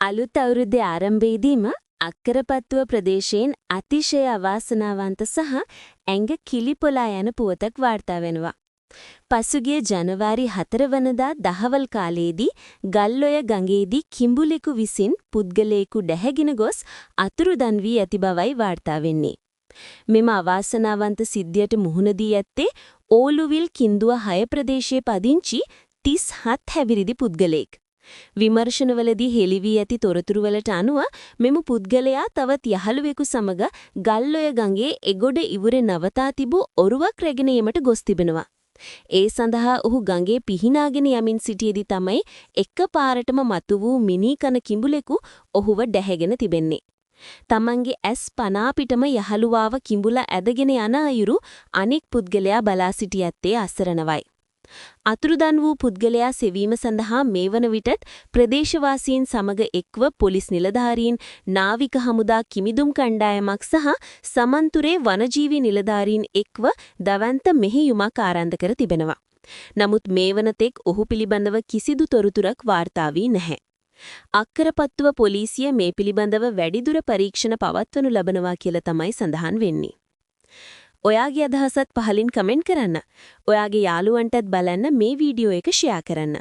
අලුත් අවුරුද්දේ ආරම්භයේදීම අක්කරපත්තුව ප්‍රදේශයෙන් අතිශය අවාසනාවන්ත සහ ඇඟ කිලිපොලා යන පුවතක් වාර්තා වෙනවා. පසුගිය ජනවාරි 4 වනදා දහවල් කාලයේදී ගල්ඔය ගඟේදී කිඹුලෙකු විසින් පුද්ගලයෙකු ඩැහැගෙන ගොස් අතුරුදන් වී ඇති බවයි වාර්තා වෙන්නේ. මෙම අවාසනාවන්ත සිද්ධියට මුහුණ දී ඇත්තේ ඕලුවිල් කින්දුව 6 ප්‍රදේශයේ පදිංචි 37 හැවිරිදි පුද්ගලයෙක්. විමර්ශනවලදී හෙළි වී ඇති තොරතුරුවලට අනුව මෙම පුද්ගලයා තවත් යහළුවෙකු සමග ගල්ඔය ගඟේ එගොඩ ඉවුරේ නවතා තිබූ ඔරුවක් රැගෙන යාමට ගොස් තිබෙනවා. ඒ සඳහා ඔහු ගඟේ පිහිනාගෙන යමින් සිටියේදී තමයි එකපාරටම මතු වූ මිනීකන කිඹුලෙකු ඔහුව ඩැහැගෙන තිබෙන්නේ. තමන්ගේ ඇස් පනා පිටම යහළුවාව කිඹුලා ඇදගෙන යන අයුරු අනෙක් පුද්ගලයා බලා සිටි ඇත්තේ අසරණවයි. අතුරුදන් වූ පුද්ගලයා සෙවීම සඳහා මේ වන විටත් ප්‍රදේශවාසීන් සමග එක්ව පොලිස් නිලධාරීන්, නාවික හමුදා කිමිදුම් කණ්ඩායමක් සහ සමන්තුරේ වනජීවි නිලධාරීන් එක්ව දවන්ත මෙහෙයුමක් ආරම්භ කර තිබෙනවා. නමුත් මේ වනතෙක් ඔහු පිළිබඳව කිසිදු තොරතුරක් වාර්තා වී නැහැ. අක්කරපත්තුව පොලිසිය මේ පිළිබඳව වැඩිදුර පරීක්ෂණ පවත්වනු ලබනවා කියලා තමයි සඳහන් වෙන්නේ. ඔයාගේ අදහසත් පහලින් කමෙන්ට් කරන්න. ඔයාගේ යාළුවන්ටත් බලන්න මේ වීඩියෝ එක ෂෙයා කරන්න.